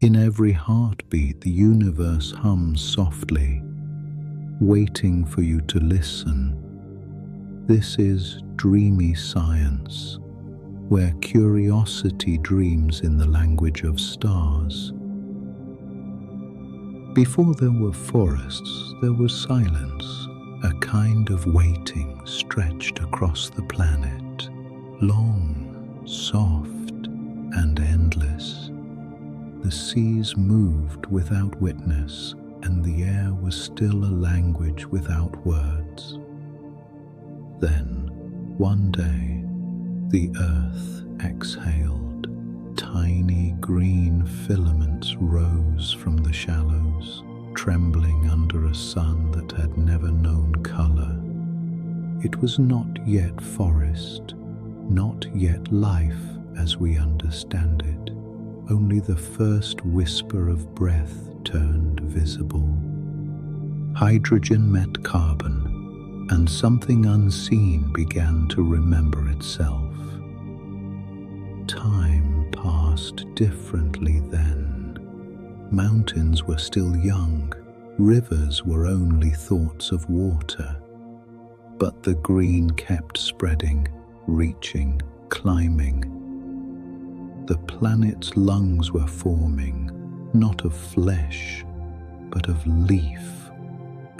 In every heartbeat, the universe hums softly, waiting for you to listen. This is Dreamy Science, where curiosity dreams in the language of stars. Before there were forests, there was silence, a kind of waiting stretched across the planet, long, soft, and endless. The seas moved without witness, and the air was still a language without words. Then, one day, the earth exhaled. Tiny green filaments rose from the shallows, trembling under a sun that had never known color. It was not yet forest, not yet life as we understand it. Only the first whisper of breath turned visible. Hydrogen met carbon, and something unseen began to remember itself. Time passed differently then. Mountains were still young, rivers were only thoughts of water. But the green kept spreading, reaching, climbing. The planet's lungs were forming, not of flesh, but of leaf.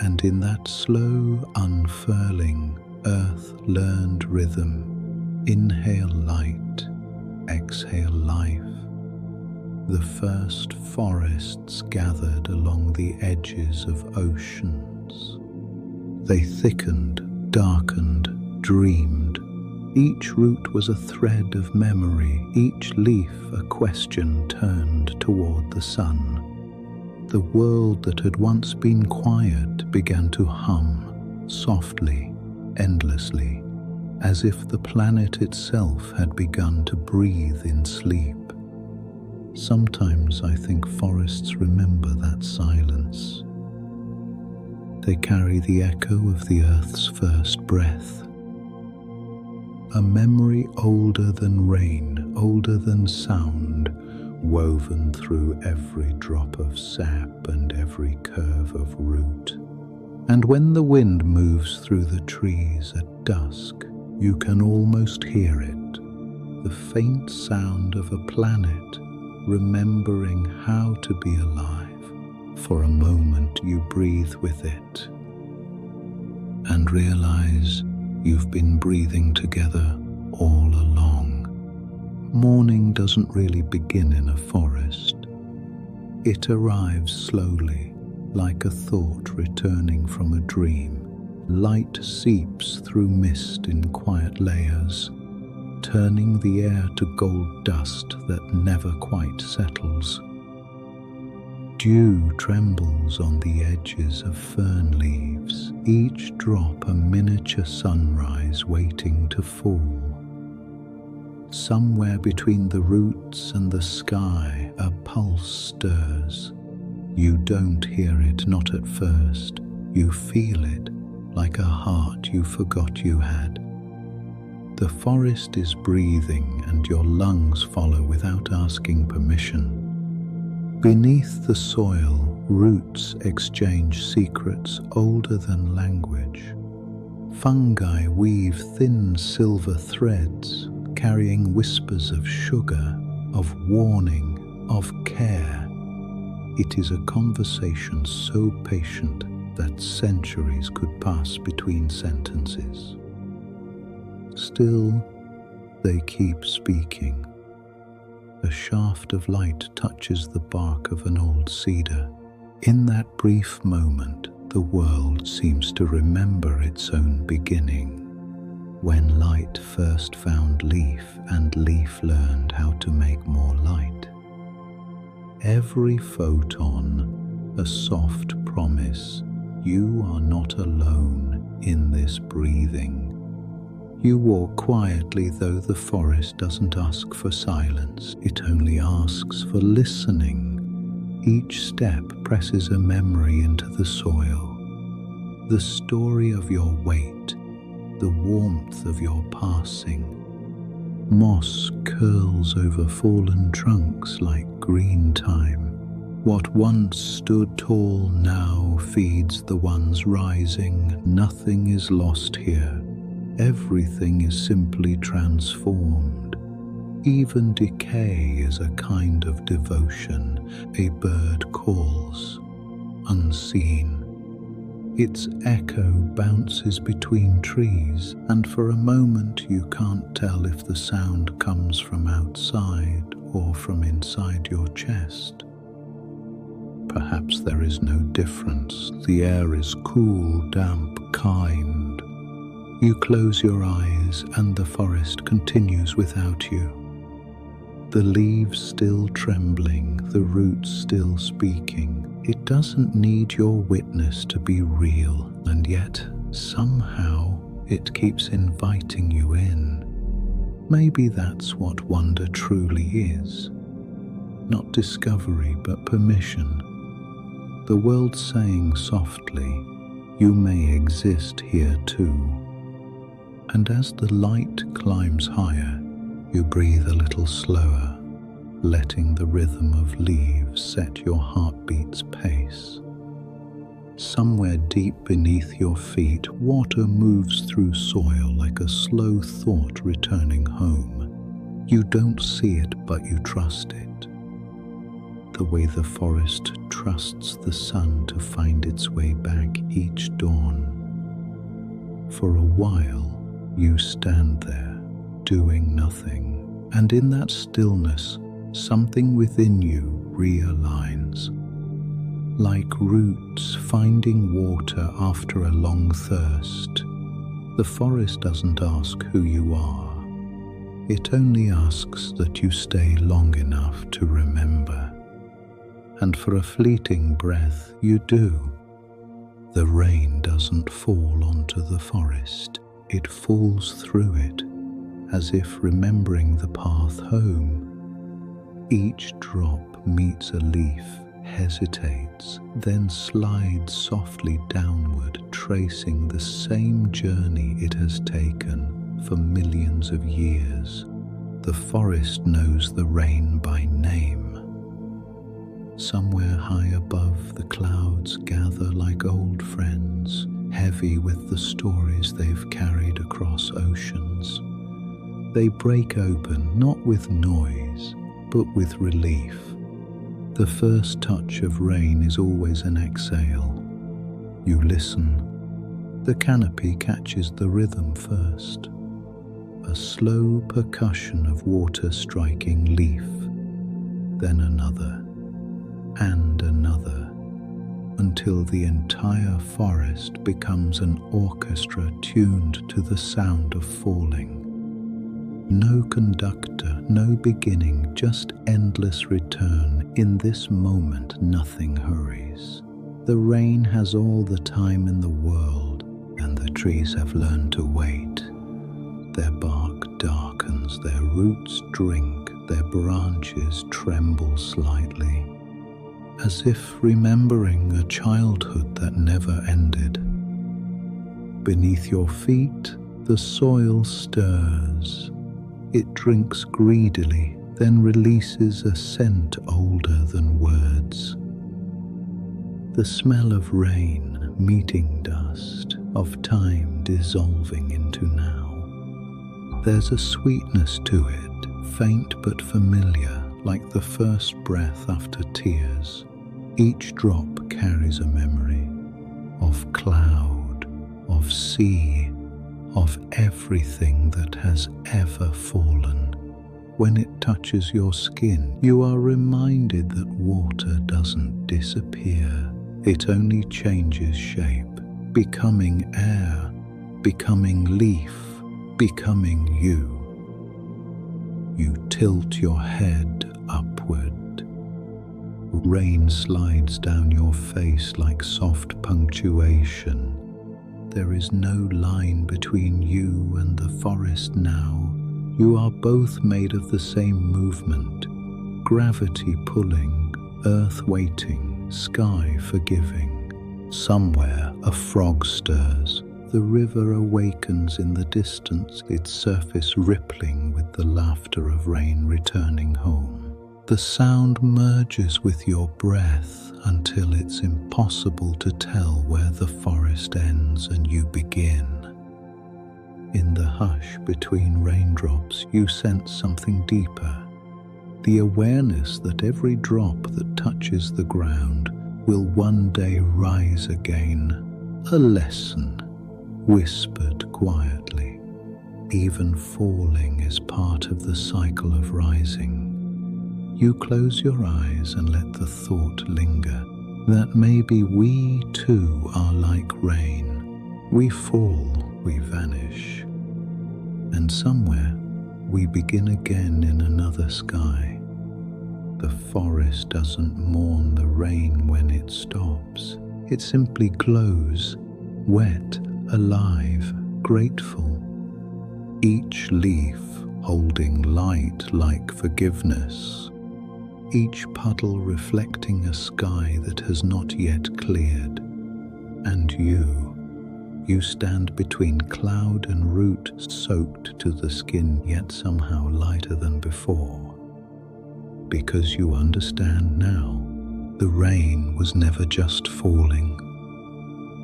And in that slow unfurling, Earth learned rhythm. Inhale light, exhale life. The first forests gathered along the edges of oceans. They thickened, darkened, dreamed. Each root was a thread of memory, each leaf a question turned toward the sun. The world that had once been quiet began to hum, softly, endlessly, as if the planet itself had begun to breathe in sleep. Sometimes I think forests remember that silence. They carry the echo of the earth's first breath. A memory older than rain, older than sound, woven through every drop of sap and every curve of root. And when the wind moves through the trees at dusk, you can almost hear it, the faint sound of a planet remembering how to be alive. For a moment you breathe with it and realize you've been breathing together all along. Morning doesn't really begin in a forest. It arrives slowly, like a thought returning from a dream. Light seeps through mist in quiet layers, turning the air to gold dust that never quite settles. Dew trembles on the edges of fern leaves, each drop a miniature sunrise waiting to fall. Somewhere between the roots and the sky, a pulse stirs. You don't hear it, not at first. You feel it, like a heart you forgot you had. The forest is breathing, and your lungs follow without asking permission. Beneath the soil, roots exchange secrets older than language. Fungi weave thin silver threads, carrying whispers of sugar, of warning, of care. It is a conversation so patient that centuries could pass between sentences. Still, they keep speaking. A shaft of light touches the bark of an old cedar. In that brief moment, the world seems to remember its own beginning. When light first found leaf, and leaf learned how to make more light. Every photon, a soft promise, you are not alone in this breathing. You walk quietly, though the forest doesn't ask for silence, it only asks for listening. Each step presses a memory into the soil, the story of your wait, the warmth of your passing. Moss curls over fallen trunks like green time. What once stood tall now feeds the ones rising. Nothing is lost here. Everything is simply transformed. Even decay is a kind of devotion. A bird calls, unseen. Its echo bounces between trees, and for a moment you can't tell if the sound comes from outside or from inside your chest. Perhaps there is no difference. The air is cool, damp, kind. You close your eyes and the forest continues without you. The leaves still trembling, the roots still speaking. It doesn't need your witness to be real, and yet, somehow, it keeps inviting you in. Maybe that's what wonder truly is. Not discovery, but permission. The world saying softly, you may exist here too. And as the light climbs higher, you breathe a little slower, letting the rhythm of leaves set your heartbeat's pace. Somewhere deep beneath your feet, water moves through soil like a slow thought returning home. You don't see it, but you trust it. The way the forest trusts the sun to find its way back each dawn. For a while, you stand there, doing nothing, and in that stillness, something within you realigns. Like roots finding water after a long thirst, the forest doesn't ask who you are. It only asks that you stay long enough to remember. And for a fleeting breath, you do. The rain doesn't fall onto the forest. It falls through it, as if remembering the path home. Each drop meets a leaf, hesitates, then slides softly downward, tracing the same journey it has taken for millions of years. The forest knows the rain by name. Somewhere high above, the clouds gather like old friends, heavy with the stories they've carried across oceans. They break open, not with noise, but with relief. The first touch of rain is always an exhale. You listen. The canopy catches the rhythm first. A slow percussion of water striking leaf, then another, and another, until the entire forest becomes an orchestra tuned to the sound of falling. No conductor, no beginning, just endless return. In this moment, nothing hurries. The rain has all the time in the world, and the trees have learned to wait. Their bark darkens, their roots drink, their branches tremble slightly, as if remembering a childhood that never ended. Beneath your feet, the soil stirs. It drinks greedily, then releases a scent older than words. The smell of rain meeting dust, of time dissolving into now. There's a sweetness to it, faint but familiar, like the first breath after tears. Each drop carries a memory of cloud, of sea, of everything that has ever fallen. When it touches your skin, you are reminded that water doesn't disappear. It only changes shape, becoming air, becoming leaf, becoming you. You tilt your head upward. Rain slides down your face like soft punctuation. There is no line between you and the forest now. You are both made of the same movement. Gravity pulling, earth waiting, sky forgiving. Somewhere a frog stirs. The river awakens in the distance, its surface rippling with the laughter of rain returning home. The sound merges with your breath until it's impossible to tell where the forest ends and you begin. In the hush between raindrops, you sense something deeper. The awareness that every drop that touches the ground will one day rise again. A lesson, whispered quietly. Even falling is part of the cycle of rising. You close your eyes and let the thought linger that maybe we too are like rain. We fall, we vanish, and somewhere we begin again in another sky. The forest doesn't mourn the rain when it stops. It simply glows, wet, alive, grateful. Each leaf holding light like forgiveness. Each puddle reflecting a sky that has not yet cleared. And you stand between cloud and root, soaked to the skin, yet somehow lighter than before. Because you understand now, the rain was never just falling.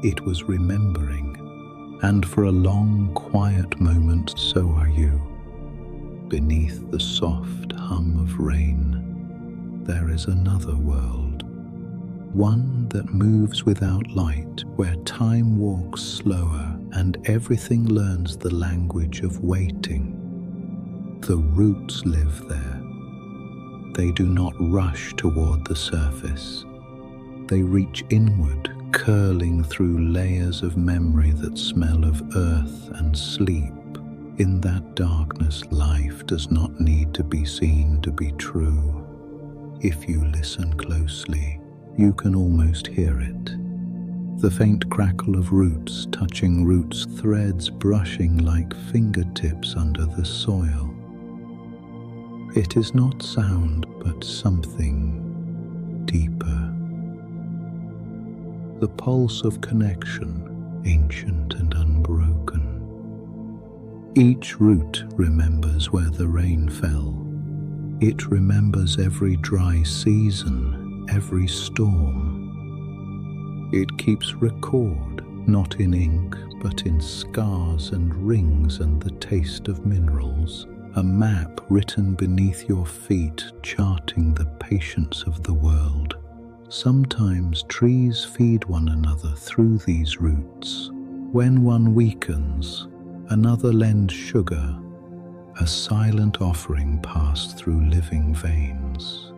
It was remembering, and for a long, quiet moment, so are you. Beneath the soft hum of rain, there is another world, one that moves without light, where time walks slower and everything learns the language of waiting. The roots live there. They do not rush toward the surface. They reach inward, curling through layers of memory that smell of earth and sleep. In that darkness, life does not need to be seen to be true. If you listen closely, you can almost hear it. The faint crackle of roots touching roots, threads brushing like fingertips under the soil. It is not sound, but something deeper. The pulse of connection, ancient and unbroken. Each root remembers where the rain fell. It remembers every dry season, every storm. It keeps record, not in ink, but in scars and rings and the taste of minerals. A map written beneath your feet, charting the patience of the world. Sometimes trees feed one another through these roots. When one weakens, another lends sugar. A silent offering passed through living veins.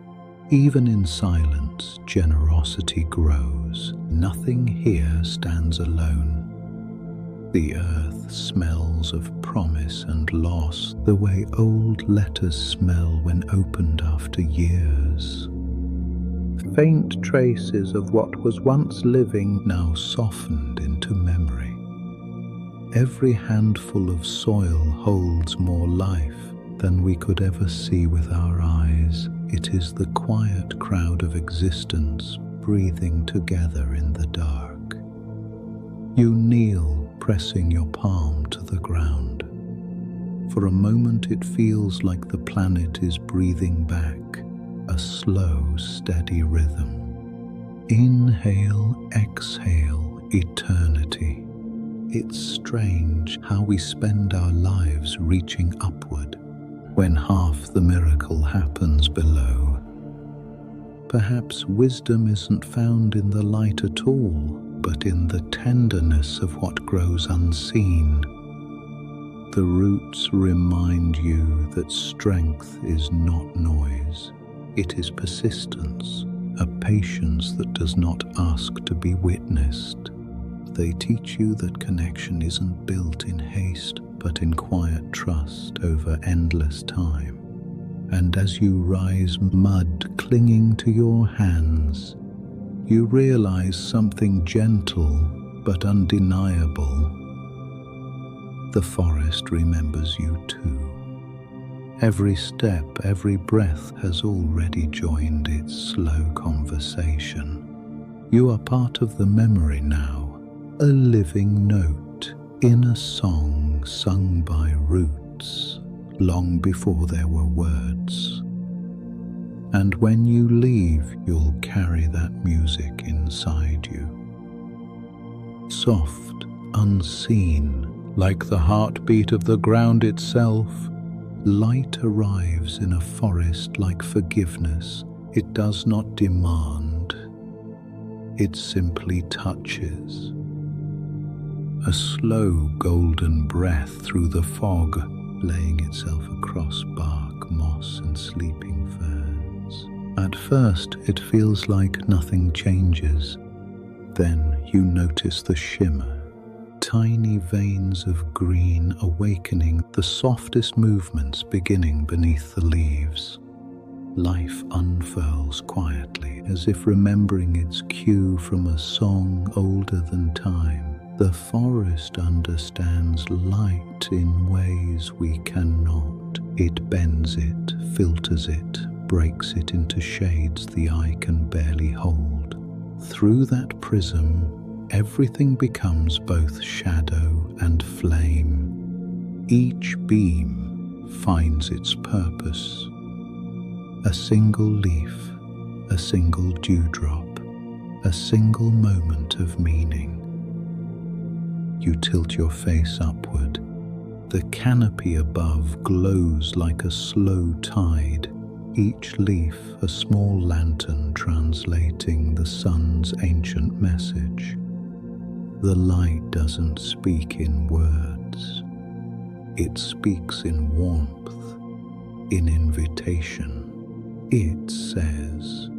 Even in silence, generosity grows. Nothing here stands alone. The earth smells of promise and loss, the way old letters smell when opened after years. Faint traces of what was once living, now softened into memory. Every handful of soil holds more life than we could ever see with our eyes. It is the quiet crowd of existence breathing together in the dark. You kneel, pressing your palm to the ground. For a moment it feels like the planet is breathing back, a slow, steady rhythm. Inhale, exhale, eternity. It's strange how we spend our lives reaching upward when half the miracle happens below. Perhaps wisdom isn't found in the light at all, but in the tenderness of what grows unseen. The roots remind you that strength is not noise. It is persistence, a patience that does not ask to be witnessed. They teach you that connection isn't built in haste, but in quiet trust over endless time. And as you rise, mud clinging to your hands, you realize something gentle but undeniable. The forest remembers you too. Every step, every breath has already joined its slow conversation. You are part of the memory now. A living note in a song sung by roots long before there were words. And when you leave, you'll carry that music inside you. Soft, unseen, like the heartbeat of the ground itself, light arrives in a forest like forgiveness. It does not demand, it simply touches. A slow golden breath through the fog, laying itself across bark, moss and sleeping ferns. At first it feels like nothing changes. Then you notice the shimmer, tiny veins of green awakening, the softest movements beginning beneath the leaves. Life unfurls quietly, as if remembering its cue from a song older than time. The forest understands light in ways we cannot. It bends it, filters it, breaks it into shades the eye can barely hold. Through that prism, everything becomes both shadow and flame. Each beam finds its purpose. A single leaf, a single dewdrop, a single moment of meaning. You tilt your face upward. The canopy above glows like a slow tide, each leaf a small lantern translating the sun's ancient message. The light doesn't speak in words. It speaks in warmth, in invitation. It says,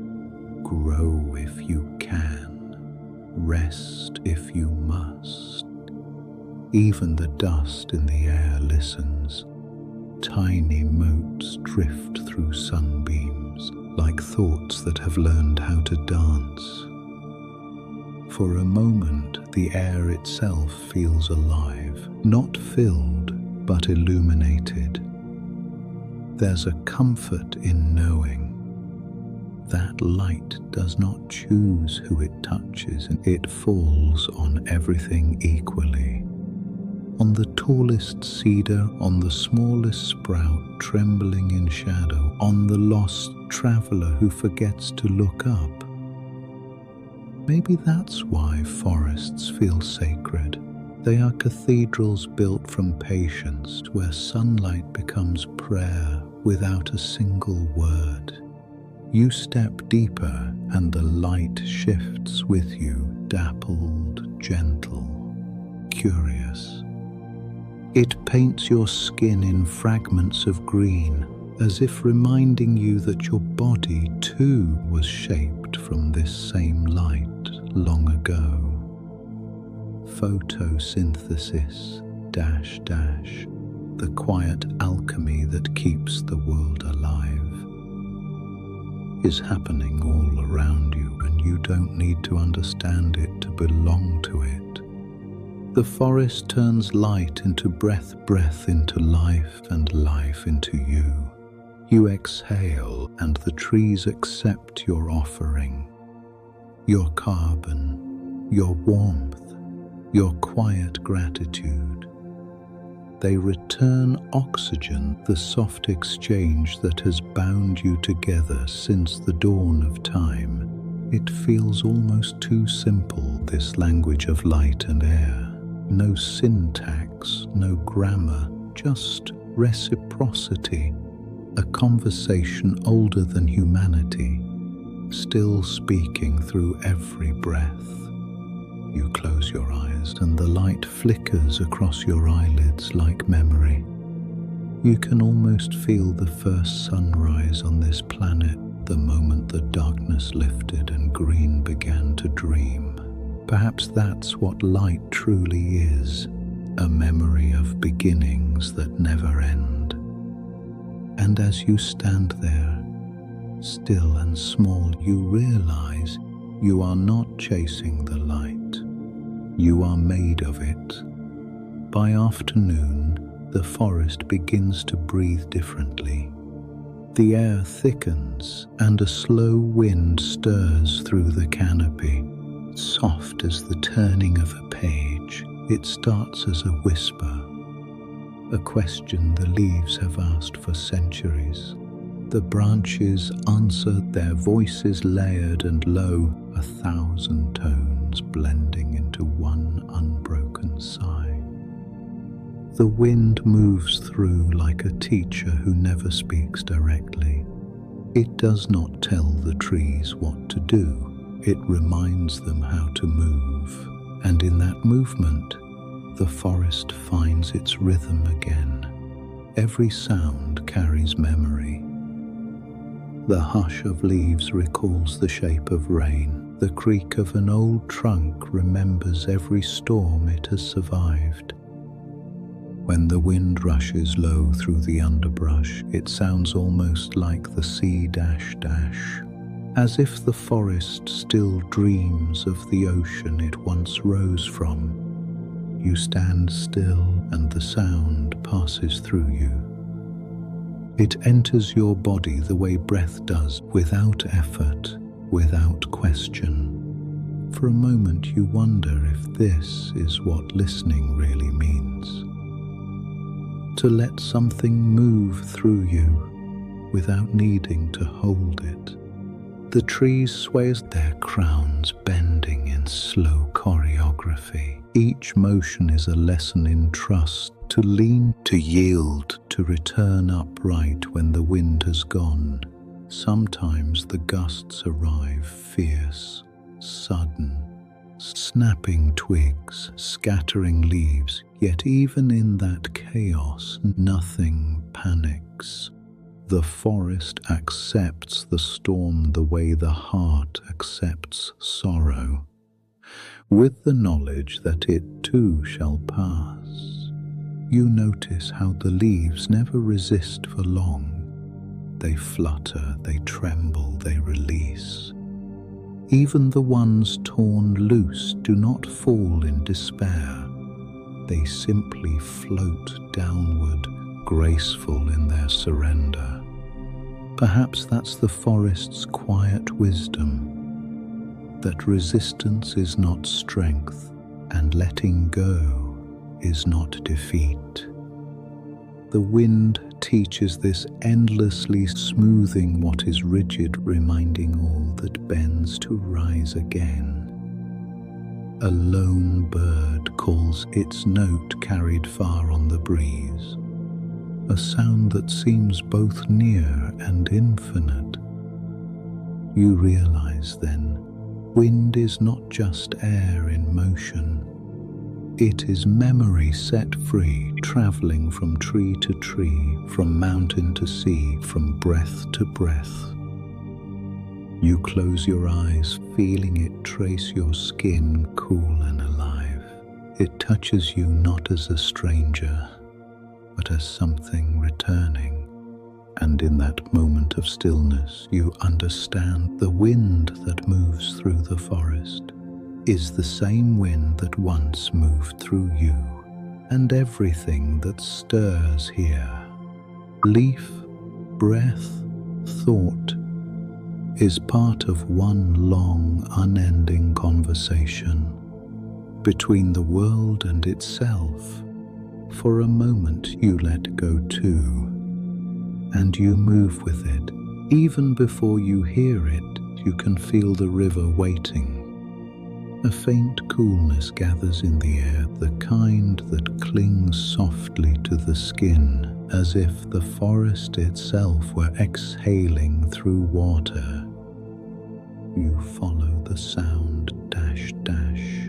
grow if you can, rest if you must. Even the dust in the air listens. Tiny motes drift through sunbeams, like thoughts that have learned how to dance. For a moment, the air itself feels alive, not filled, but illuminated. There's a comfort in knowing that light does not choose who it touches, and it falls on everything equally. On the tallest cedar, on the smallest sprout trembling in shadow, on the lost traveler who forgets to look up. Maybe that's why forests feel sacred. They are cathedrals built from patience, where sunlight becomes prayer without a single word. You step deeper and the light shifts with you, dappled, gentle, curious. It paints your skin in fragments of green, as if reminding you that your body too was shaped from this same light long ago. Photosynthesis, the quiet alchemy that keeps the world alive, is happening all around you, and you don't need to understand it to belong to it. The forest turns light into breath, breath into life, and life into you. You exhale, and the trees accept your offering. Your carbon, your warmth, your quiet gratitude. They return oxygen, the soft exchange that has bound you together since the dawn of time. It feels almost too simple, this language of light and air. No syntax, no grammar, just reciprocity, a conversation older than humanity, still speaking through every breath. You close your eyes and the light flickers across your eyelids like memory. You can almost feel the first sunrise on this planet, the moment the darkness lifted and green began to dream. Perhaps that's what light truly is, a memory of beginnings that never end. And as you stand there, still and small, you realize you are not chasing the light. You are made of it. By afternoon, the forest begins to breathe differently. The air thickens and a slow wind stirs through the canopy. Soft as the turning of a page, it starts as a whisper, a question the leaves have asked for centuries. The branches answer, their voices layered and low, 1,000 tones blending into one unbroken sigh. The wind moves through like a teacher who never speaks directly. It does not tell the trees what to do. It reminds them how to move. And in that movement, the forest finds its rhythm again. Every sound carries memory. The hush of leaves recalls the shape of rain. The creak of an old trunk remembers every storm it has survived. When the wind rushes low through the underbrush, it sounds almost like the sea dash dash, as if the forest still dreams of the ocean it once rose from. You stand still and the sound passes through you. It enters your body the way breath does, without effort, without question. For a moment you wonder if this is what listening really means. To let something move through you without needing to hold it. The trees sway as their crowns bending in slow choreography. Each motion is a lesson in trust, to lean, to yield, to return upright when the wind has gone. Sometimes the gusts arrive fierce, sudden, snapping twigs, scattering leaves, yet even in that chaos, nothing panics. The forest accepts the storm the way the heart accepts sorrow, with the knowledge that it too shall pass. You notice how the leaves never resist for long. They flutter, they tremble, they release. Even the ones torn loose do not fall in despair. They simply float downward, graceful in their surrender. Perhaps that's the forest's quiet wisdom, that resistance is not strength, and letting go is not defeat. The wind teaches this endlessly, smoothing what is rigid, reminding all that bends to rise again. A lone bird calls, its note carried far on the breeze, a sound that seems both near and infinite. You realize then, wind is not just air in motion. It is memory set free, traveling from tree to tree, from mountain to sea, from breath to breath. You close your eyes, feeling it trace your skin, cool and alive. It touches you not as a stranger, but as something returning. And in that moment of stillness, you understand the wind that moves through the forest is the same wind that once moved through you, and everything that stirs here, leaf, breath, thought, is part of one long, unending conversation between the world and itself. For a moment you let go too, and you move with it. Even before you hear it, you can feel the river waiting. A faint coolness gathers in the air, the kind that clings softly to the skin, as if the forest itself were exhaling through water. You follow the sound, dash, dash.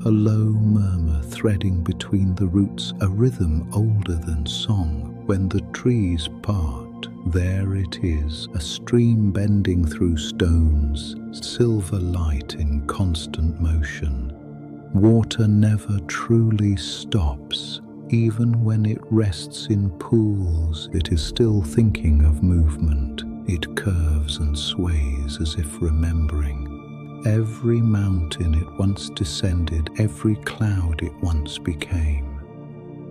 A low murmur threading between the roots, a rhythm older than song. When the trees part, there it is, a stream bending through stones, silver light in constant motion. Water never truly stops. Even when it rests in pools, it is still thinking of movement. It curves and sways as if remembering every mountain it once descended, every cloud it once became.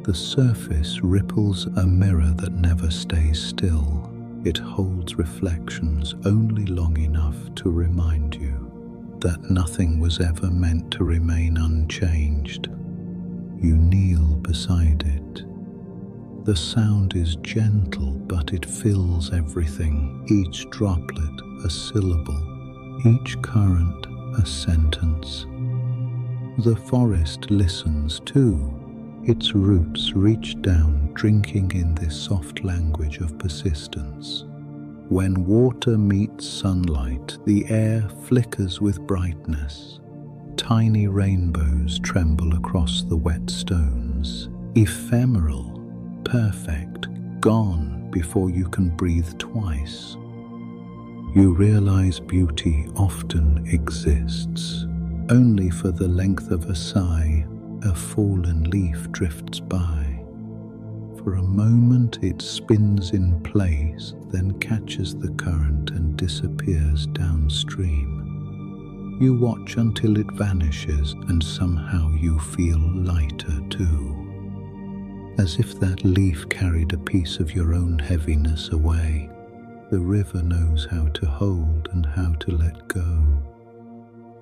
The surface ripples a mirror that never stays still. It holds reflections only long enough to remind you that nothing was ever meant to remain unchanged. You kneel beside it. The sound is gentle, but it fills everything, each droplet a syllable, each current a sentence. The forest listens too. Its roots reach down, drinking in this soft language of persistence. When water meets sunlight, the air flickers with brightness. Tiny rainbows tremble across the wet stones. Ephemeral, perfect, gone before you can breathe twice. You realize beauty often exists. Only for the length of a sigh, a fallen leaf drifts by. For a moment it spins in place, then catches the current and disappears downstream. You watch until it vanishes, and somehow you feel lighter too. As if that leaf carried a piece of your own heaviness away. The river knows how to hold and how to let go.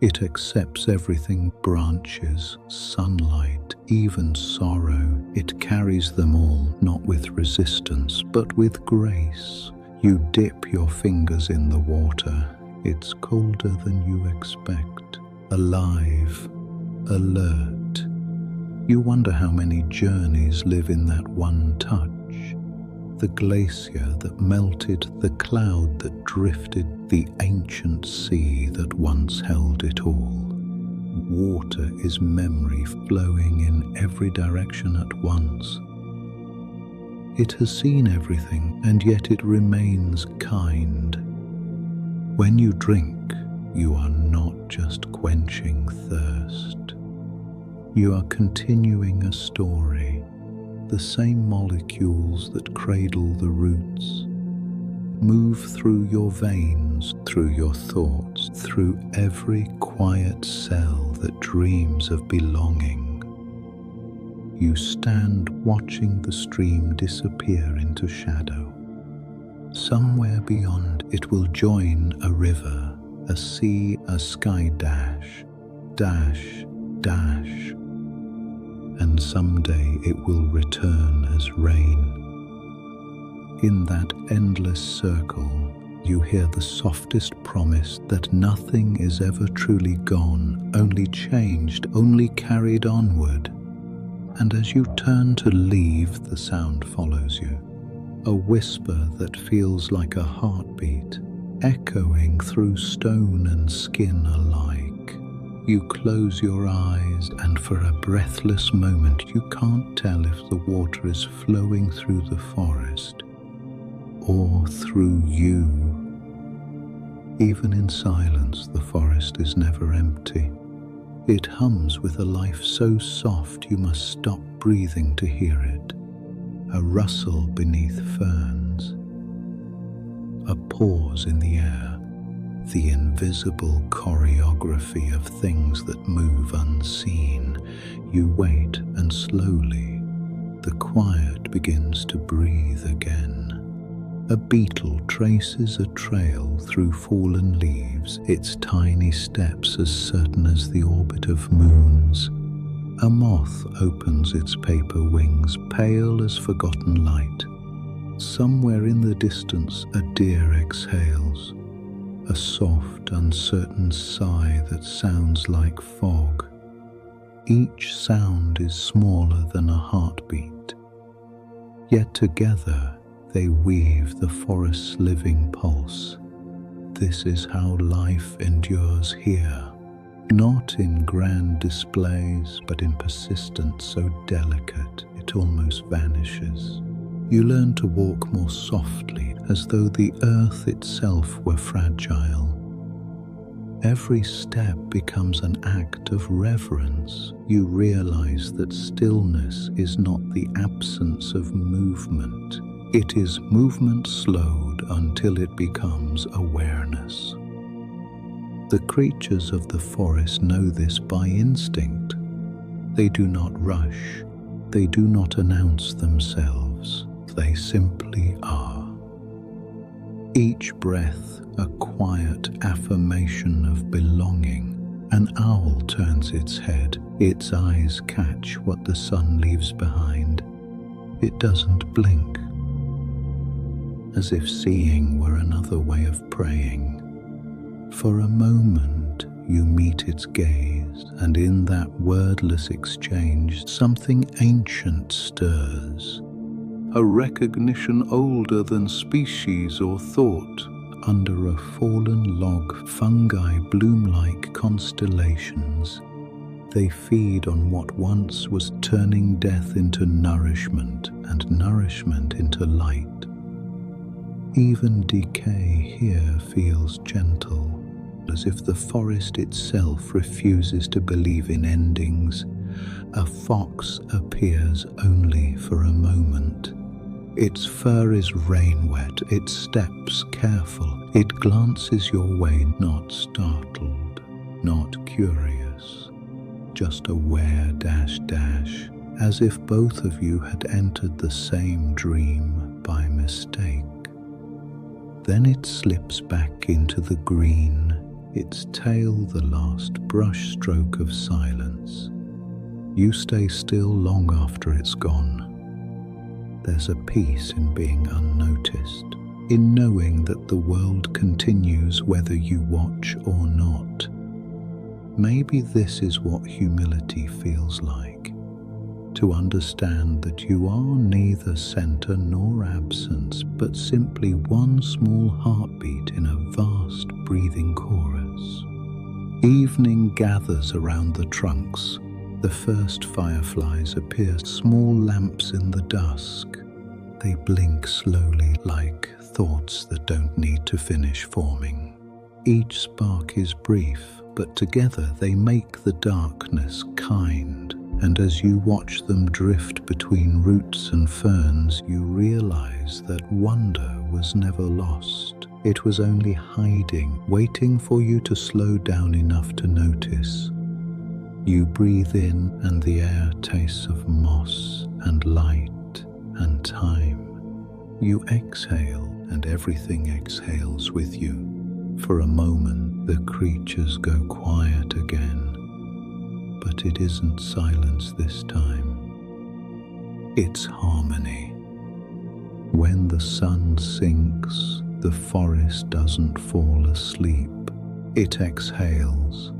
It accepts everything, branches, sunlight, even sorrow. It carries them all, not with resistance, but with grace. You dip your fingers in the water. It's colder than you expect. Alive, alert. You wonder how many journeys live in that one touch. The glacier that melted, the cloud that drifted, the ancient sea that once held it all. Water is memory flowing in every direction at once. It has seen everything, and yet it remains kind. When you drink, you are not just quenching thirst. You are continuing a story. The same molecules that cradle the roots move through your veins, through your thoughts, through every quiet cell that dreams of belonging. You stand watching the stream disappear into shadow. Somewhere beyond it will join a river, a sea, a sky dash, dash, dash. And someday it will return as rain. In that endless circle, you hear the softest promise that nothing is ever truly gone, only changed, only carried onward. And as you turn to leave, the sound follows you. A whisper that feels like a heartbeat, echoing through stone and skin alike. You close your eyes, and for a breathless moment you can't tell if the water is flowing through the forest or through you. Even in silence, the forest is never empty. It hums with a life so soft you must stop breathing to hear it. A rustle beneath ferns, a pause in the air. The invisible choreography of things that move unseen. You wait, and slowly the quiet begins to breathe again. A beetle traces a trail through fallen leaves, its tiny steps as certain as the orbit of moons. A moth opens its paper wings, pale as forgotten light. Somewhere in the distance a deer exhales. A soft, uncertain sigh that sounds like fog. Each sound is smaller than a heartbeat. Yet together they weave the forest's living pulse. This is how life endures here. Not in grand displays, but in persistence so delicate it almost vanishes. You learn to walk more softly, as though the earth itself were fragile. Every step becomes an act of reverence. You realize that stillness is not the absence of movement. It is movement slowed until it becomes awareness. The creatures of the forest know this by instinct. They do not rush. They do not announce themselves. They simply are. Each breath a quiet affirmation of belonging. An owl turns its head, its eyes catch what the sun leaves behind. It doesn't blink, as if seeing were another way of praying. For a moment you meet its gaze, and in that wordless exchange something ancient stirs, a recognition older than species or thought. Under a fallen log, fungi bloom like constellations. They feed on what once was turning death into nourishment and nourishment into light. Even decay here feels gentle, as if the forest itself refuses to believe in endings. A fox appears only for a moment. Its fur is rain-wet, its steps careful. It glances your way, not startled, not curious, just aware dash, as if both of you had entered the same dream by mistake. Then it slips back into the green, its tail the last brush stroke of silence. You stay still long after it's gone. There's a peace in being unnoticed, in knowing that the world continues whether you watch or not. Maybe this is what humility feels like, to understand that you are neither center nor absence, but simply one small heartbeat in a vast breathing chorus. Evening gathers around the trunks. The first fireflies appear, small lamps in the dusk. They blink slowly like thoughts that don't need to finish forming. Each spark is brief, but together they make the darkness kind. And as you watch them drift between roots and ferns, you realize that wonder was never lost. It was only hiding, waiting for you to slow down enough to notice. You breathe in, and the air tastes of moss and light and time. You exhale, and everything exhales with you. For a moment, the creatures go quiet again. But it isn't silence this time. It's harmony. When the sun sinks, the forest doesn't fall asleep. It exhales.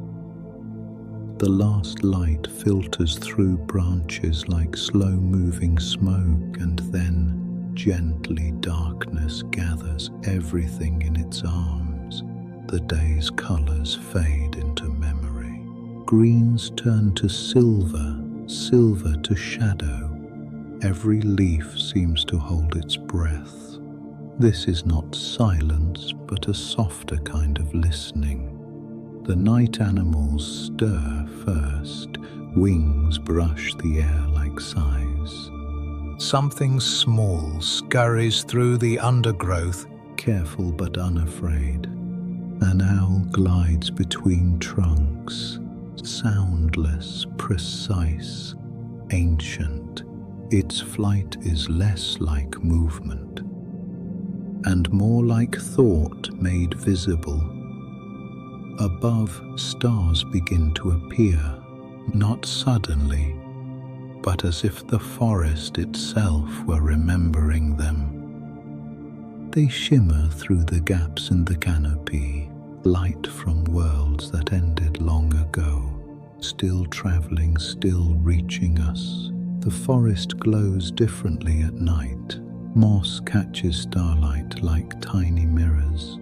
The last light filters through branches like slow-moving smoke, and then gently darkness gathers everything in its arms. The day's colors fade into memory. Greens turn to silver, silver to shadow. Every leaf seems to hold its breath. This is not silence, but a softer kind of listening. The night animals stir first, wings brush the air like sighs. Something small scurries through the undergrowth, careful but unafraid. An owl glides between trunks, soundless, precise, ancient. Its flight is less like movement, and more like thought made visible. Above, stars begin to appear, not suddenly, but as if the forest itself were remembering them. They shimmer through the gaps in the canopy, light from worlds that ended long ago, still traveling, still reaching us. The forest glows differently at night. Moss catches starlight like tiny mirrors.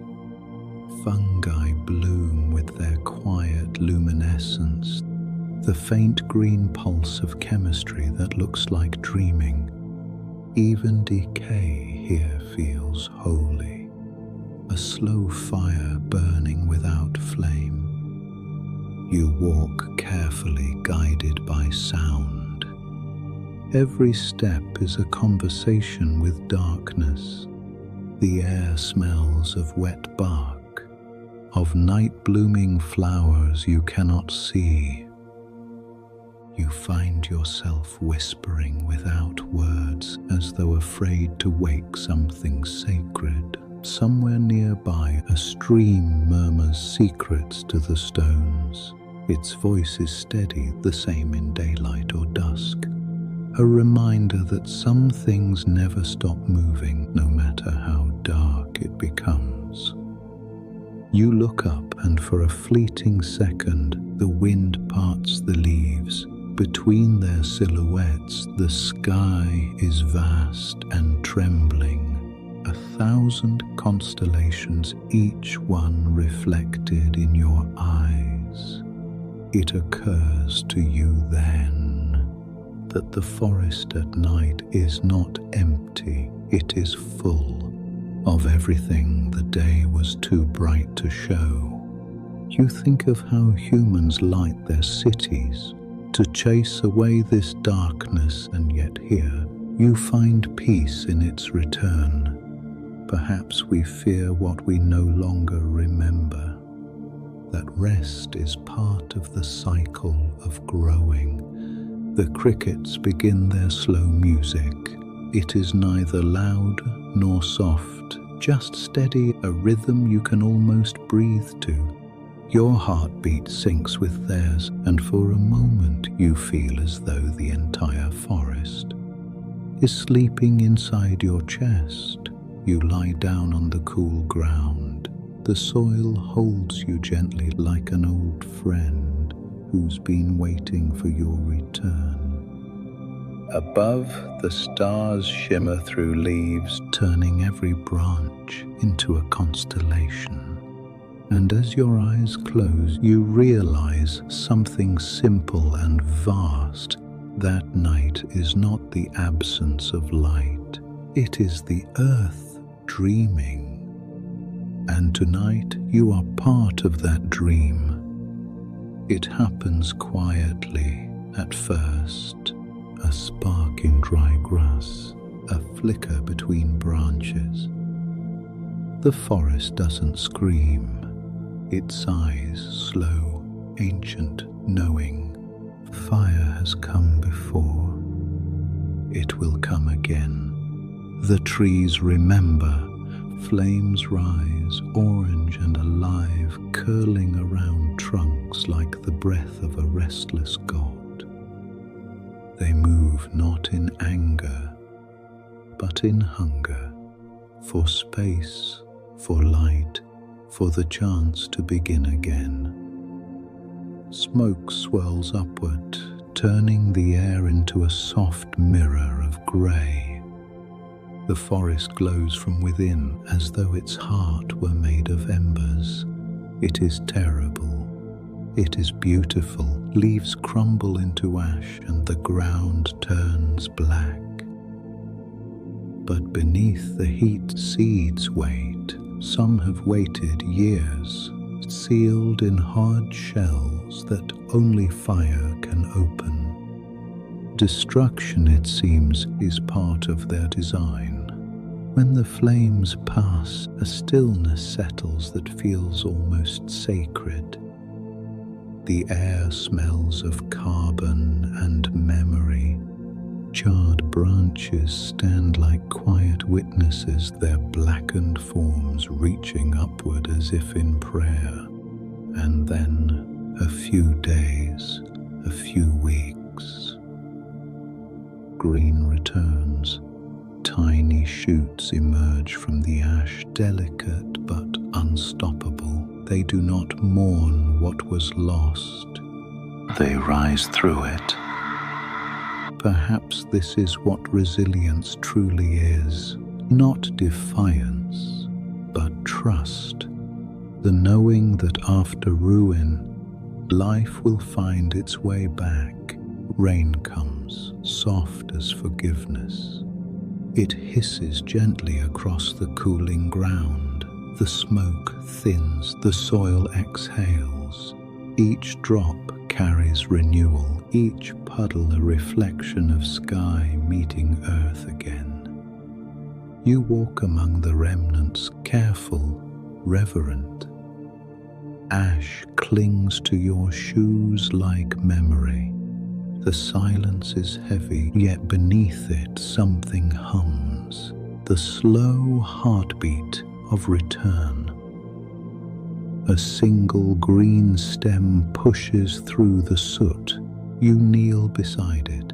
Fungi bloom with their quiet luminescence, the faint green pulse of chemistry that looks like dreaming. Even decay here feels holy, a slow fire burning without flame. You walk carefully, guided by sound. Every step is a conversation with darkness. The air smells of wet bark, of night-blooming flowers you cannot see. You find yourself whispering without words, as though afraid to wake something sacred. Somewhere nearby, a stream murmurs secrets to the stones. Its voice is steady, the same in daylight or dusk. a reminder that some things never stop moving, no matter how dark it becomes. You look up, and for a fleeting second, the wind parts the leaves. Between their silhouettes, the sky is vast and trembling, 1,000 constellations, each one reflected in your eyes. It occurs to you then that the forest at night is not empty, it is full of everything the day was too bright to show. You think of how humans light their cities to chase away this darkness, and yet here you find peace in its return. Perhaps we fear what we no longer remember, that rest is part of the cycle of growing. The crickets begin their slow music. It is neither loud nor soft, just steady, a rhythm you can almost breathe to. Your heartbeat syncs with theirs, and for a moment you feel as though the entire forest is sleeping inside your chest. You lie down on the cool ground. The soil holds you gently like an old friend who's been waiting for your return. Above, the stars shimmer through leaves, turning every branch into a constellation. And as your eyes close, you realize something simple and vast. That night is not the absence of light. It is the earth dreaming. And tonight you are part of that dream. It happens quietly at first, a spark in dry grass, a flicker between branches. The forest doesn't scream. It sighs, slow, ancient, knowing. Fire has come before. It will come again. The trees remember. Flames rise, orange and alive, curling around trunks like the breath of a restless god. They move not in anger, but in hunger, for space, for light, for the chance to begin again. Smoke swirls upward, turning the air into a soft mirror of grey. The forest glows from within as though its heart were made of embers. It is terrible. It is beautiful. Leaves crumble into ash and the ground turns black. But beneath the heat, seeds wait. Some have waited years, sealed in hard shells that only fire can open. Destruction, it seems, is part of their design. When the flames pass, a stillness settles that feels almost sacred. The air smells of carbon and memory. Charred branches stand like quiet witnesses, their blackened forms reaching upward as if in prayer. And then, a few days, a few weeks. Green returns. Tiny shoots emerge from the ash, delicate but unstoppable. They do not mourn what was lost. They rise through it. Perhaps this is what resilience truly is. Not defiance, but trust. The knowing that after ruin, life will find its way back. Rain comes, soft as forgiveness. It hisses gently across the cooling ground. The smoke thins, the soil exhales. Each drop carries renewal, each puddle a reflection of sky meeting earth again. You walk among the remnants, careful, reverent. Ash clings to your shoes like memory. The silence is heavy, yet beneath it something hums, the slow heartbeat of return. A single green stem pushes through the soot. You kneel beside it.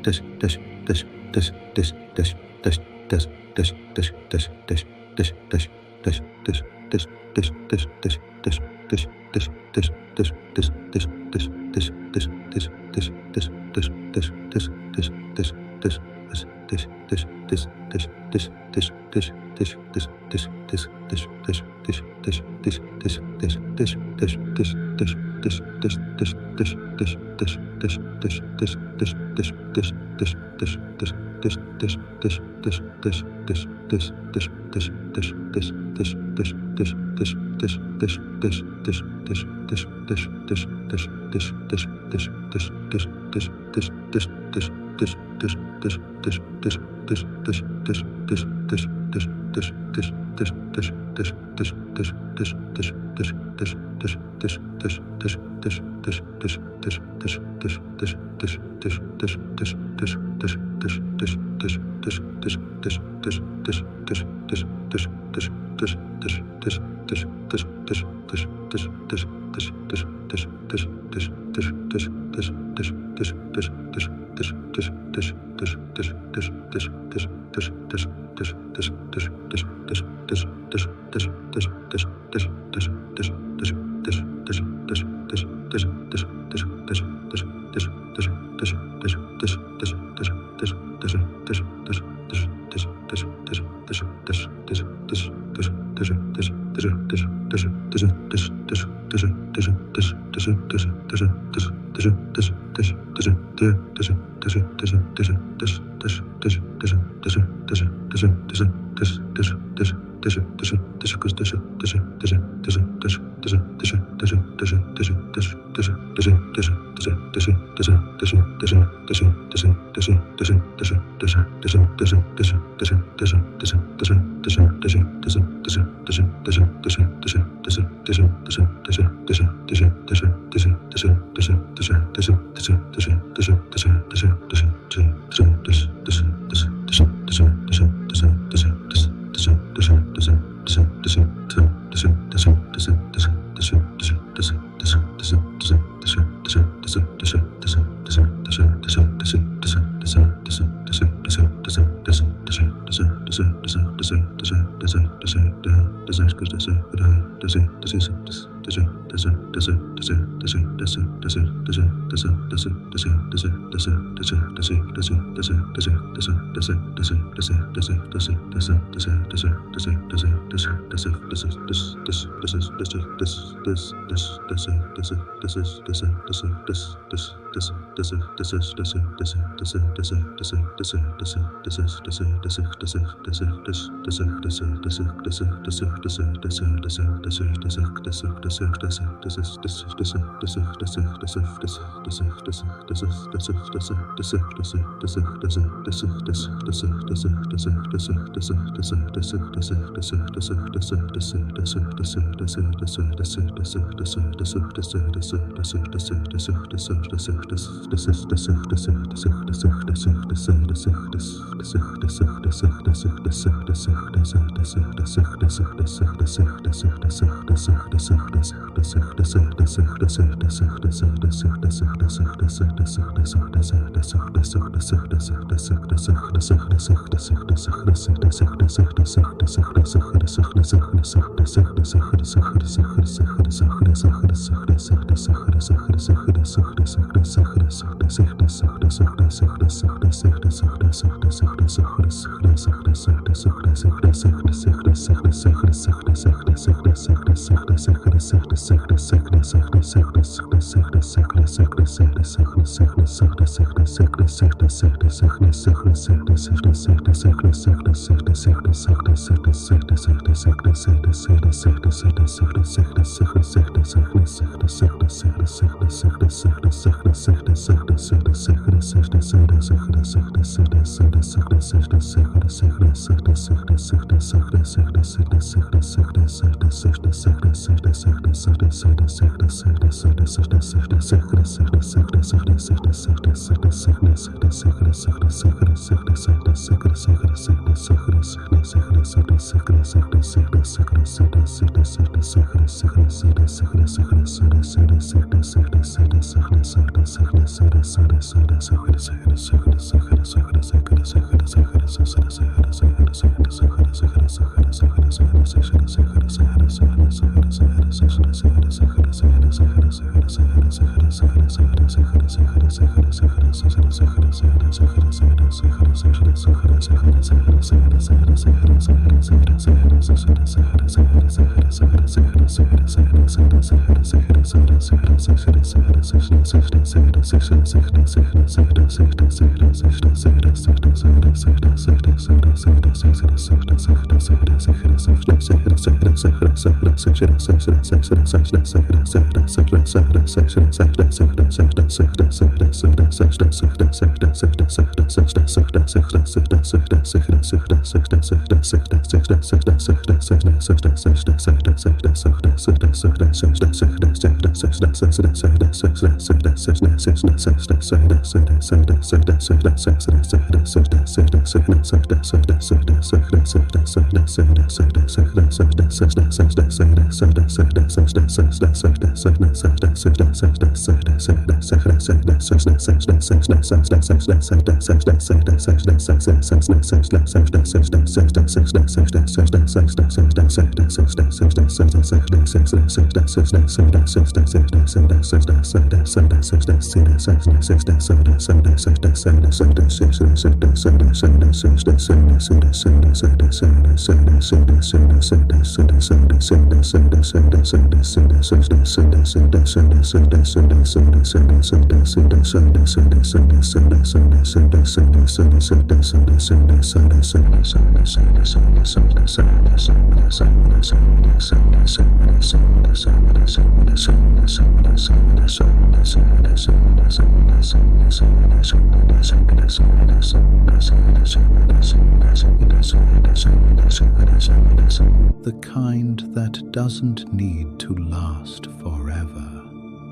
The kind that doesn't need to last forever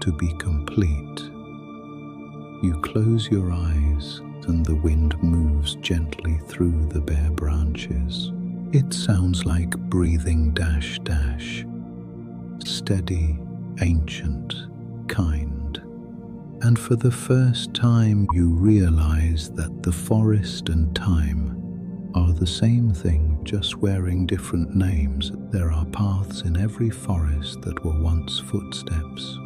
to be complete. You close your eyes and the wind moves gently through the bare branches. It sounds like breathing dash dash, steady, ancient, kind. And for the first time you realize that the forest and time are the same thing, just wearing different names. There are paths in every forest that were once footsteps,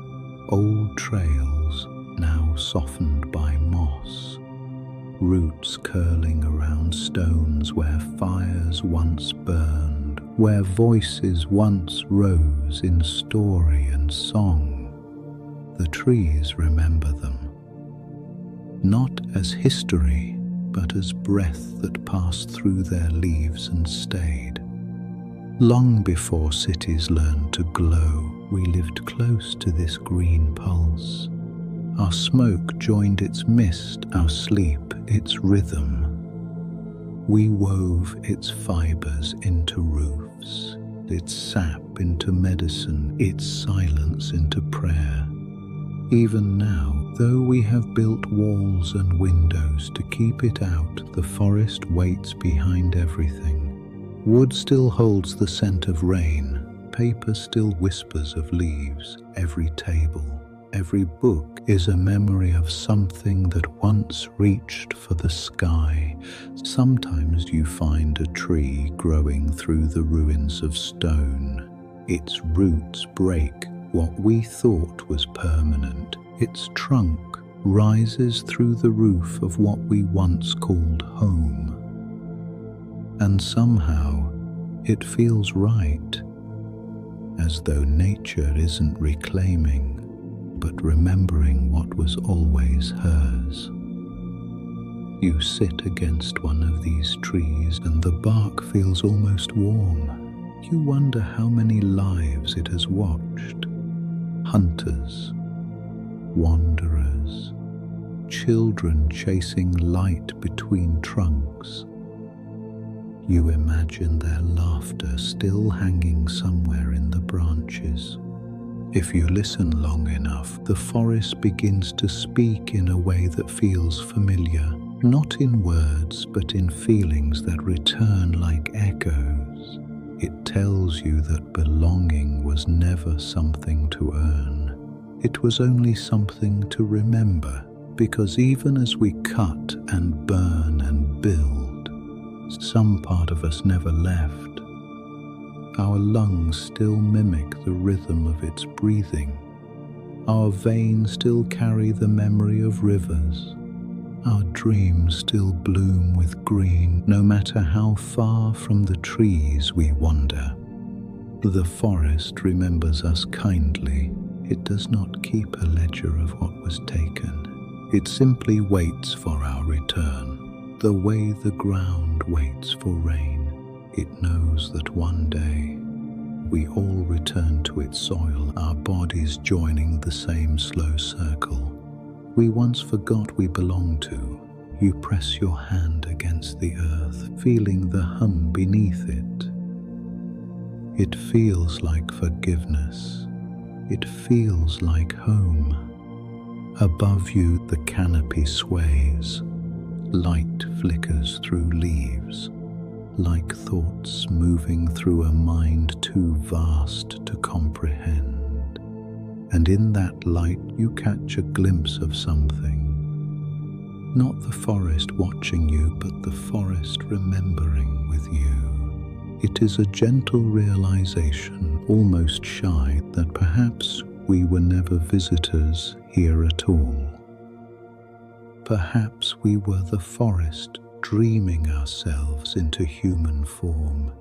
old trails now softened by moss, roots curling around stones where fires once burned, where voices once rose in story and song. The trees remember them, not as history, but as breath that passed through their leaves and stayed. Long before cities learned to glow, we lived close to this green pulse. Our smoke joined its mist, our sleep its rhythm. We wove its fibers into roofs, its sap into medicine, its silence into prayer. Even now, though we have built walls and windows to keep it out, the forest waits behind everything. Wood still holds the scent of rain, paper still whispers of leaves. Every table, every book is a memory of something that once reached for the sky. Sometimes you find a tree growing through the ruins of stone. Its roots break what we thought was permanent. Its trunk rises through the roof of what we once called home. And somehow it feels right, as though nature isn't reclaiming, but remembering what was always hers. You sit against one of these trees and the bark feels almost warm. You wonder how many lives it has watched. Hunters, wanderers, children chasing light between trunks. You imagine their laughter still hanging somewhere in the branches. If you listen long enough, the forest begins to speak in a way that feels familiar, not in words, but in feelings that return like echoes. It tells you that belonging was never something to earn. It was only something to remember, because even as we cut and burn and build, some part of us never left. Our lungs still mimic the rhythm of its breathing. Our veins still carry the memory of rivers. Our dreams still bloom with green, no matter how far from the trees we wander. The forest remembers us kindly. It does not keep a ledger of what was taken. It simply waits for our return, the way the ground waits for rain. It knows that one day we all return to its soil, our bodies joining the same slow circle we once forgot we belonged to. You press your hand against the earth, feeling the hum beneath it. It feels like forgiveness. It feels like home. Above you, the canopy sways. Light flickers through leaves, like thoughts moving through a mind too vast to comprehend. And in that light you catch a glimpse of something. Not the forest watching you, but the forest remembering with you. It is a gentle realization, almost shy, that perhaps we were never visitors here at all. Perhaps we were the forest dreaming ourselves into human form,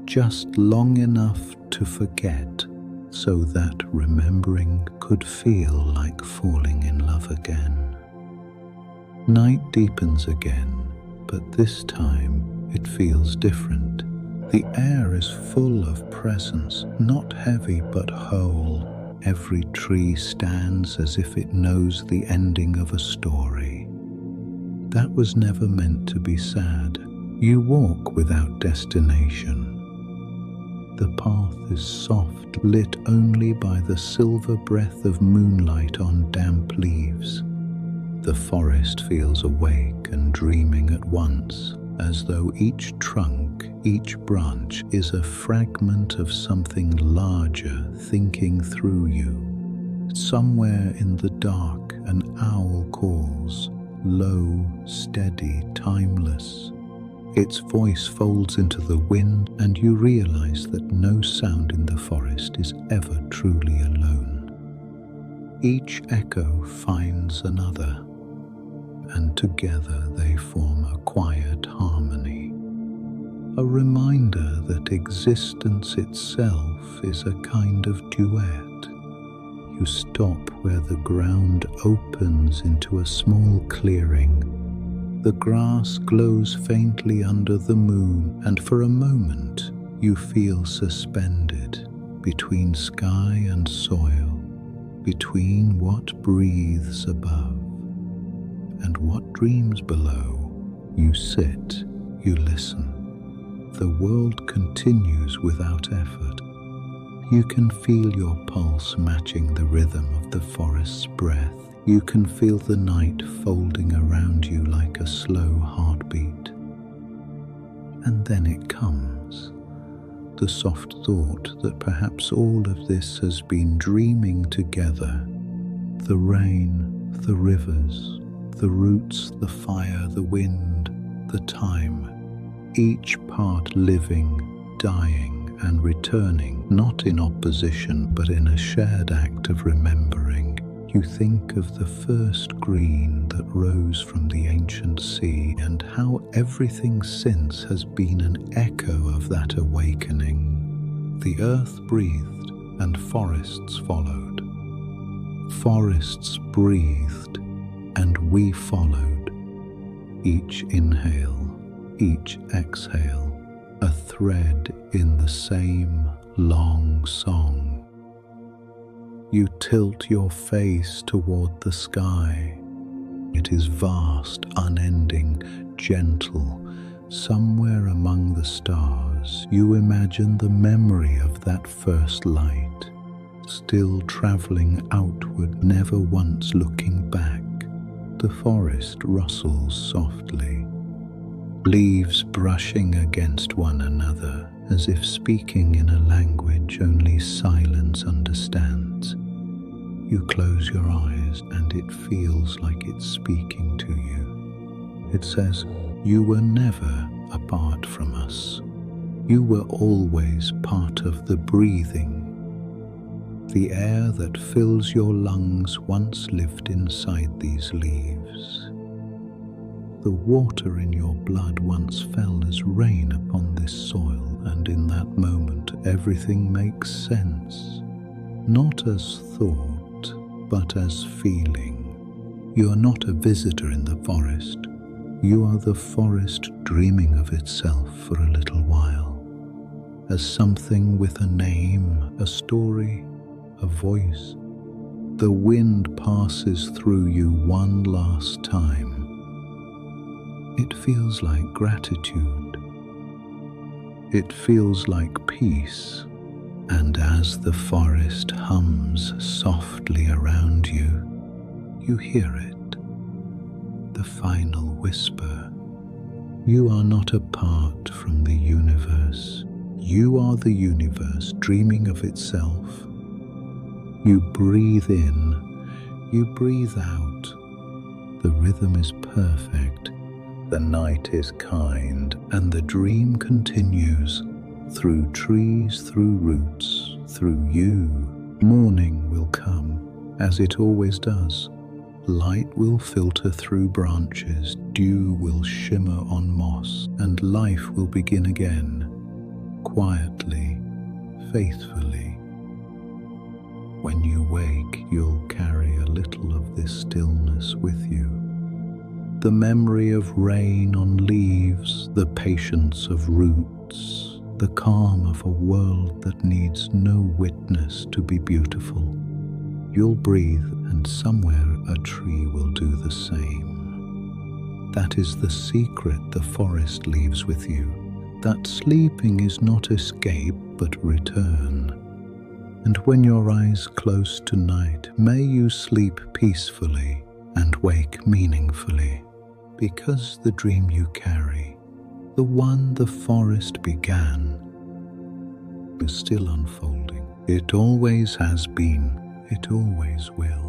just long enough to forget, so that remembering could feel like falling in love again. Night deepens again, but this time it feels different. The air is full of presence, not heavy but whole. Every tree stands as if it knows the ending of a story. That was never meant to be sad. You walk without destination. The path is soft, lit only by the silver breath of moonlight on damp leaves. The forest feels awake and dreaming at once, as though each trunk, each branch is a fragment of something larger thinking through you. Somewhere in the dark, an owl calls, low, steady, timeless. Its voice folds into the wind, and you realize that no sound in the forest is ever truly alone. Each echo finds another, and together they form a quiet harmony. A reminder that existence itself is a kind of duet. You stop where the ground opens into a small clearing. The grass glows faintly under the moon, and for a moment you feel suspended between sky and soil, between what breathes above and what dreams below. You sit, you listen. The world continues without effort. You can feel your pulse matching the rhythm of the forest's breath. You can feel the night folding around you like a slow heartbeat. And then it comes, the soft thought that perhaps all of this has been dreaming together. The rain, the rivers, the roots, the fire, the wind, the time, each part living, dying, and returning, not in opposition, but in a shared act of remembering. You think of the first green that rose from the ancient sea, and how everything since has been an echo of that awakening. The earth breathed, and forests followed. Forests breathed, and we followed. Each inhale, each exhale, a thread in the same long song. You tilt your face toward the sky. It is vast, unending, gentle. Somewhere among the stars, you imagine the memory of that first light. still travelling outward, never once looking back. The forest rustles softly, leaves brushing against one another, as if speaking in a language only silence understands. You close your eyes and it feels like it's speaking to you. It says, "You were never apart from us. You were always part of the breathing. The air that fills your lungs once lived inside these leaves. The water in your blood once fell as rain upon this soil, and in that moment everything makes sense, not as thought, but as feeling. You are not a visitor in the forest. You are the forest dreaming of itself for a little while, as something with a name, a story, a voice. The wind passes through you one last time. It feels like gratitude. It feels like peace. And as the forest hums softly around you, you hear it, the final whisper. You are not apart from the universe. You are the universe dreaming of itself. You breathe in, you breathe out. The rhythm is perfect. The night is kind, and the dream continues. Through trees, through roots, through you. Morning will come, as it always does. Light will filter through branches, dew will shimmer on moss, and life will begin again, quietly, faithfully. When you wake, you'll carry a little of this stillness with you. The memory of rain on leaves, the patience of roots, the calm of a world that needs no witness to be beautiful. You'll breathe, and somewhere a tree will do the same. That is the secret the forest leaves with you, that sleeping is not escape but return. And when your eyes close tonight, may you sleep peacefully and wake meaningfully, because the dream you carry, the one the forest began, is still unfolding. It always has been, it always will.